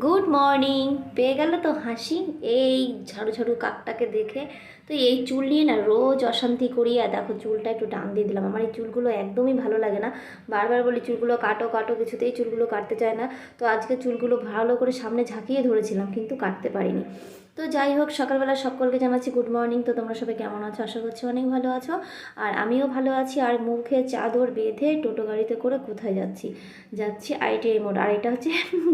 Good morning. পেয়ে গেল তো হাসি এই ঝাড়ু ঝাড়ু কাকটাকে দেখে। তো এই চুল নিয়ে না রোজ অশান্তি করি। আর দেখো চুলটা একটু টান দিয়ে দিলাম। আমার এই চুলগুলো একদমই ভালো লাগে না, বারবার বলি চুলগুলো কাটো কাটো, কিছুতেই চুলগুলো কাটতে চায় না। তো আজকে চুলগুলো ভালো করে সামনে ঝাঁকিয়ে ধরেছিলাম কিন্তু কাটতে পারিনি। তো যাই হোক, সকালবেলা সকলকে জানাচ্ছি গুড মর্নিং। তো তোমরা সবাই কেমন আছো? আশা করছি অনেক ভালো আছো, আর আমিও ভালো আছি। আর মুখে চাদর বেঁধে টোটো গাড়িতে করে কোথায় যাচ্ছি? যাচ্ছি ITI মোড়। আর এটা হচ্ছে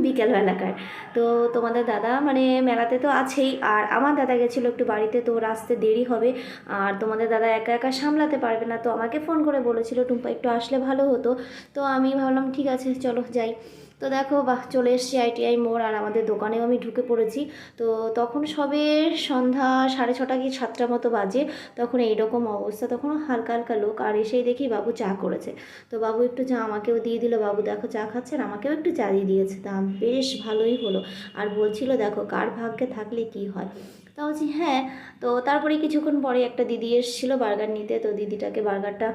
বিকেলবেলাকার। তো তোমাদের দাদা মানে মেলাতে তো আছেই, আর আমার দাদা গেছিলো একটু বাড়িতে, তো আসতে দেরি হবে। আর তোমাদের দাদা একা একা সামলাতে পারবে না, তো আমাকে ফোন করে বলেছিল টুম্পা একটু আসলে ভালো হতো। তো আমি ভাবলাম ঠিক আছে চলো যাই। তো দেখো বাহ, চলে এসেছি ITI মোড়, আর আমাদের দোকানেও আমি ঢুকে পড়েছি। তো তখন সবে সন্ধ্যা 6:30 কি 7টার মতো বাজে। তখন এইরকম অবস্থা, তখন হালকা হালকা লোক। আর এসেই দেখি বাবু চা করেছে। তো বাবু একটু চা আমাকেও দিয়ে দিল। বাবু দেখো চা খাচ্ছেন, আমাকেও একটু চা দিয়ে দিয়েছে। তা বেশ ভালোই হলো। আর বলছিল দেখো কার ভাগ্যে থাকলে কি হয়। তা বলছি হ্যাঁ। তো তারপরে কিছুক্ষণ পরে একটা দিদি এসেছিলো বার্গার নিতে। তো দিদিটাকে বার্গারটা,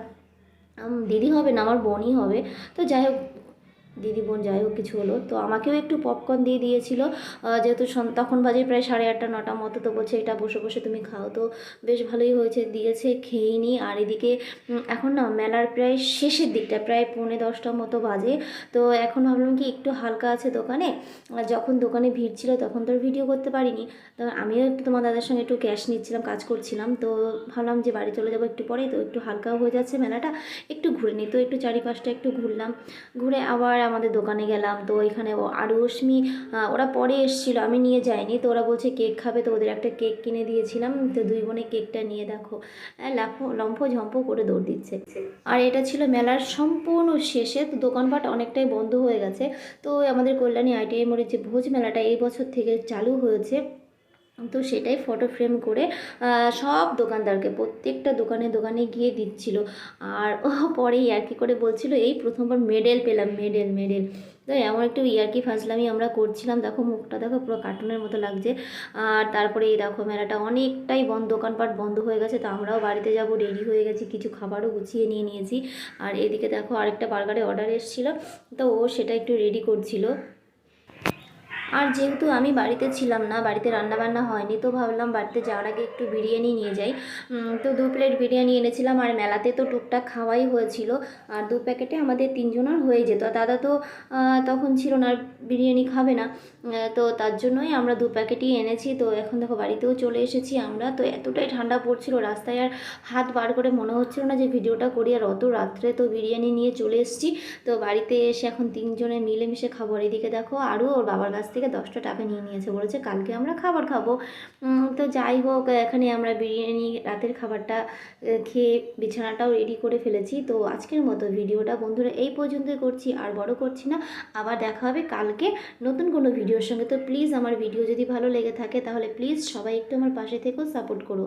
দিদি হবে না আমার বোনই হবে। তো যাই হোক, দিদি বোন যাই হোক কিছু হলো, তো আমাকেও একটু পপকর্ন দিয়ে দিয়েছিল। যেহেতু তখন বাজে প্রায় 8:30 9টার মতো। তো বলছে এটা বসে বসে তুমি খাও। তো বেশ ভালোই হয়েছে, দিয়েছে, খেয়েই নি। আর এদিকে এখন না মেলার প্রায় শেষের দিকটা, প্রায় 9:45টার মতো বাজে। তো এখন ভাবলাম কি একটু হালকা আছে দোকানে। আর যখন দোকানে ভিড় ছিল তখন তো আর ভিডিও করতে পারিনি। তো আমিও একটু তোমার দাদার সঙ্গে একটু ক্যাশ নিচ্ছিলাম, কাজ করছিলাম। তো ভাবলাম যে বাড়ি চলে যাবো একটু পরেই, তো একটু হালকাও হয়ে যাচ্ছে মেলাটা, একটু ঘুরে নিই। তো একটু চারিপাশটা একটু ঘুরলাম, ঘুরে আবার আমাদের দোকানে গেলাম। তো এখানে আরুষ্মি ওরা পরে এসেছিলো, আমি নিয়ে যাইনি। তো ওরা বলছে কেক খাবে, তো ওদের একটা কেক কিনে দিয়েছিলাম। তো দুই বোনে কেকটা নিয়ে দেখো লম্ফ ঝম্প করে দৌড় দিচ্ছে। আর এটা ছিল মেলার সম্পূর্ণ শেষে। তো দোকানপাট অনেকটাই বন্ধ হয়ে গেছে। তো আমাদের কল্যাণী ITI মোড়ের যে ভোজ মেলাটা এই বছর থেকে চালু হয়েছে, তো সেটাই ফটো ফ্রেম করে সব দোকানদারকে প্রত্যেকটা দোকানে দোকানে গিয়ে দিচ্ছিল। আর ও পরে ইয়ার্কি করে বলছিল এই প্রথমবার মেডেল পেলাম, মেডেল মেডেল। তো এমন একটু ইয়ার্কি ফাজলামি আমরা করছিলাম। দেখো মুখটা দেখো পুরো কার্টুনের মতো লাগছে। আর তারপরে এই দেখো মেলাটা অনেকটাই বন্ধ, দোকানপাট বন্ধ হয়ে গেছে। তো আমরাও বাড়িতে যাব, রেডি হয়ে গেছি, কিছু খাবারও গুছিয়ে নিয়ে নিয়েছি। আর এদিকে দেখো আরেকটা বার্গারের অর্ডার এসেছিলো, তো ও সেটা একটু রেডি করছিল। আর যেহেতু আমি বাড়িতে ছিলাম না, বাড়িতে রান্নাবান্না হয়নি, তো ভাবলাম বাড়িতে যাওয়ার আগে একটু বিরিয়ানি নিয়ে যাই। তো 2 প্লেট বিরিয়ানি এনেছিলাম। আর মেলাতে তো টুকটাক খাওয়াই হয়েছিল। আর 2 প্যাকেটে আমাদের 3জনের হয়ে যেত। আর দাদা তো তখন ছিল না, আর বিরিয়ানি খাবে না। তো তার জন্যই আমরা 2 প্যাকেটই এনেছি। তো এখন দেখো বাড়িতেও চলে এসেছি আমরা। তো এতটাই ঠান্ডা পড়ছিল, রাস্তায় আর হাত বার করে মনে হচ্ছিল না যে ভিডিওটা করি। আর অত রাত্রে তো বিরিয়ানি নিয়ে চলে এসেছি। তো বাড়িতে এসে এখন 3জনে মিলেমিশে খাবো। আর এদিকে দেখো আরও ওর বাবার কাছ থেকে 10টা টাকা নিয়ে নিয়েছে, বলেছে কালকে আমরা খাবার খাবো। তো যাই হোক, এখানে আমরা বিরিয়ানি রাতের খাবারটা খেয়ে বিছানাটাও রেডি করে ফেলেছি। তো আজকের মতো ভিডিওটা বন্ধুরা এই পর্যন্তই করছি, আর বড় করছি না। আবার দেখা হবে কালকে নতুন কোনো ভিডিওর সঙ্গে। তো প্লিজ আমার ভিডিও যদি ভালো লেগে থাকে তাহলে প্লিজ সবাই একটু আমার পাশে থেকেও সাপোর্ট করো।